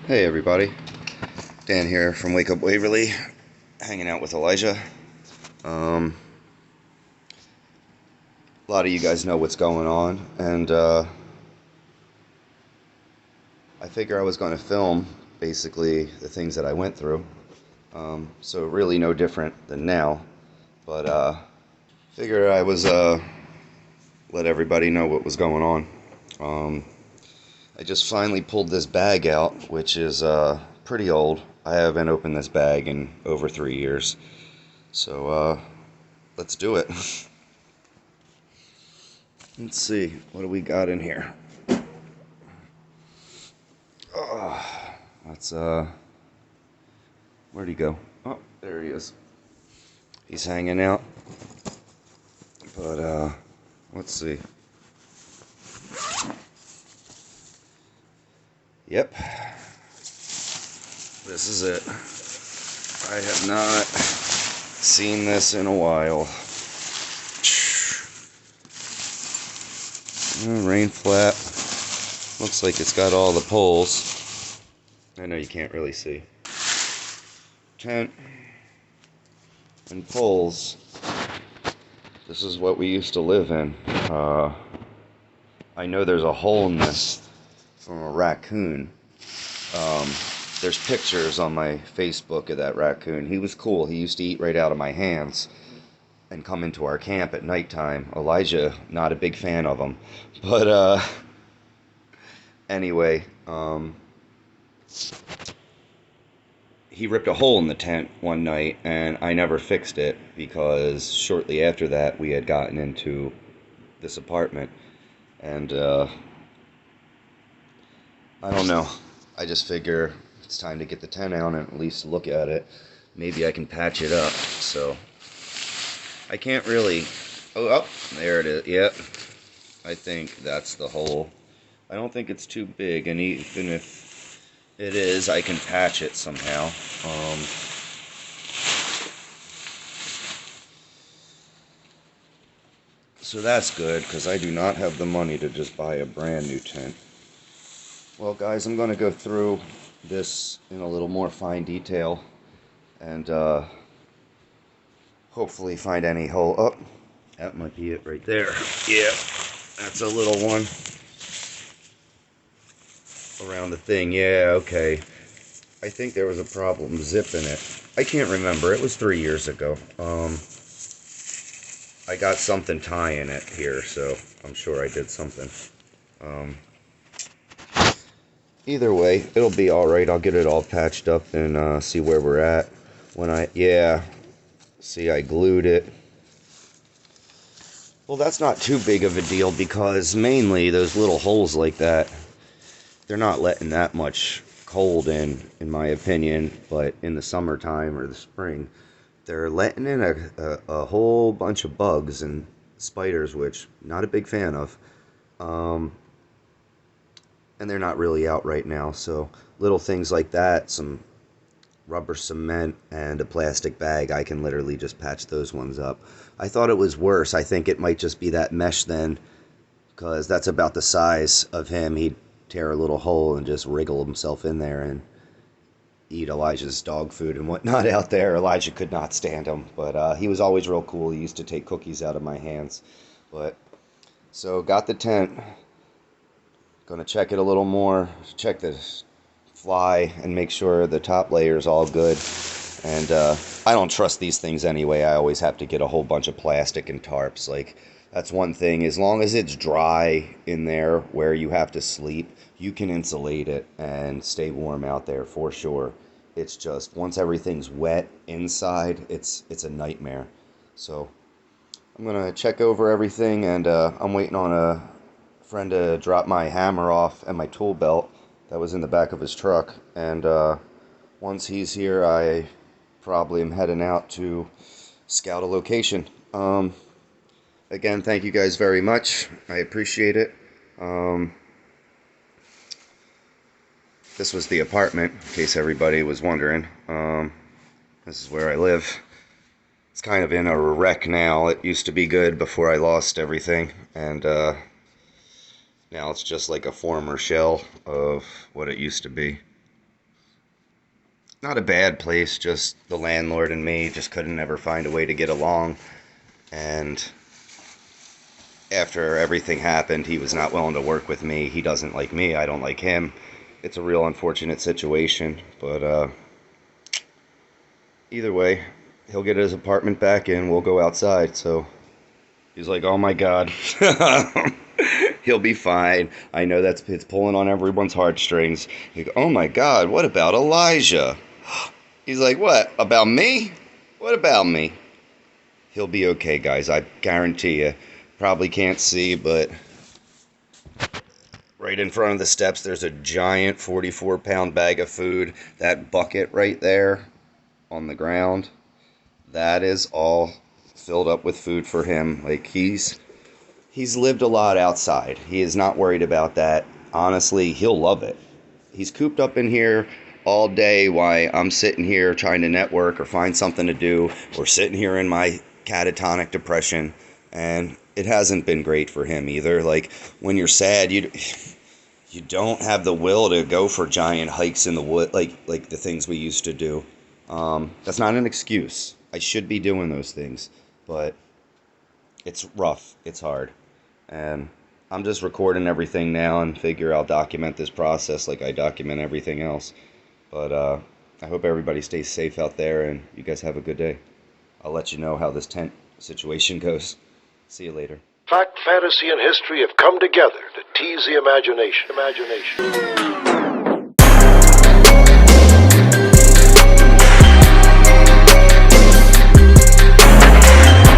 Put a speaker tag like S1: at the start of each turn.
S1: Hey everybody, Dan here from Wake Up Waverly, hanging out with Elijah. A lot of you guys know what's going on, and I figure I was going to film basically the things that I went through. So really no different than now, but figure I was let everybody know what was going on. I just finally pulled this bag out, which is pretty old. I haven't opened this bag in over 3 years, so let's do it. Let's see, what do we got in here? That's where'd he go? Oh, there he is. He's hanging out. But let's see. Yep. This is it. I have not seen this in a while. Rain flap. Looks like it's got all the poles. I know you can't really see. Tent and poles. This is what we used to live in. I know there's a hole in this from a raccoon. There's pictures on my Facebook of that raccoon. He was cool. He used to eat right out of my hands and come into our camp at nighttime. Elijah, not a big fan of him. But anyway, he ripped a hole in the tent one night, and I never fixed it because shortly after that we had gotten into this apartment, and I don't know. I just figure it's time to get the tent out and at least look at it. Maybe I can patch it up. So I can't really. Oh, there it is. Yep. I think that's the hole. I don't think it's too big, and even if it is, I can patch it somehow. So that's good, because I do not have the money to just buy a brand new tent. Well, guys, I'm going to go through this in a little more fine detail and hopefully find any hole. Oh, that might be it right there. Yeah, that's a little one around the thing. Yeah, okay. I think there was a problem zipping it. I can't remember. It was 3 years ago. I got something tying it here, so I'm sure I did something. Either way, it'll be alright. I'll get it all patched up and see where we're at. Yeah, see, I glued it. Well, that's not too big of a deal because mainly those little holes like that, they're not letting that much cold in my opinion, but in the summertime or the spring, they're letting in a whole bunch of bugs and spiders, which I'm not a big fan of. And they're not really out right now, so little things like that, some rubber cement and a plastic bag, I can literally just patch those ones up. I thought it was worse. I think it might just be that mesh then, because that's about the size of him. He'd tear a little hole and just wriggle himself in there and eat Elijah's dog food and whatnot out there. Elijah could not stand him, but he was always real cool. He used to take cookies out of my hands. But so got the tent. Gonna check it a little more, check the fly and make sure the top layer is all good. And I don't trust these things anyway. I always have to get a whole bunch of plastic and tarps. Like, that's one thing. As long as it's dry in there where you have to sleep, you can insulate it and stay warm out there for sure. It's just once everything's wet inside, it's a nightmare. So I'm gonna check over everything, and I'm waiting on a friend to drop my hammer off and my tool belt that was in the back of his truck, and once he's here, I probably am heading out to scout a location. Again, thank you guys very much. I appreciate it. This was the apartment, in case everybody was wondering. This is where I live. It's kind of in a wreck now. It used to be good before I lost everything, and now it's just like a former shell of what it used to be. Not a bad place, just the landlord and me just couldn't ever find a way to get along. And after everything happened, he was not willing to work with me. He doesn't like me, I don't like him. It's a real unfortunate situation, but either way, he'll get his apartment back and we'll go outside. So he's like, oh my God. He'll be fine. I know it's pulling on everyone's heartstrings. You go, oh my God, what about Elijah? He's like, what? About me? What about me? He'll be okay, guys. I guarantee you. Probably can't see, but right in front of the steps, there's a giant 44-pound bag of food. That bucket right there on the ground, that is all filled up with food for him. Like, he's lived a lot outside. He is not worried about that. Honestly, he'll love it. He's cooped up in here all day while I'm sitting here trying to network or find something to do, or sitting here in my catatonic depression, and it hasn't been great for him either. Like, when you're sad, you don't have the will to go for giant hikes in the wood like the things we used to do. That's not an excuse. I should be doing those things, but it's rough. It's hard. And I'm just recording everything now and figure I'll document this process like I document everything else. But I hope everybody stays safe out there and you guys have a good day. I'll let you know how this tent situation goes. See you later.
S2: Fact, fantasy, and history have come together to tease the imagination.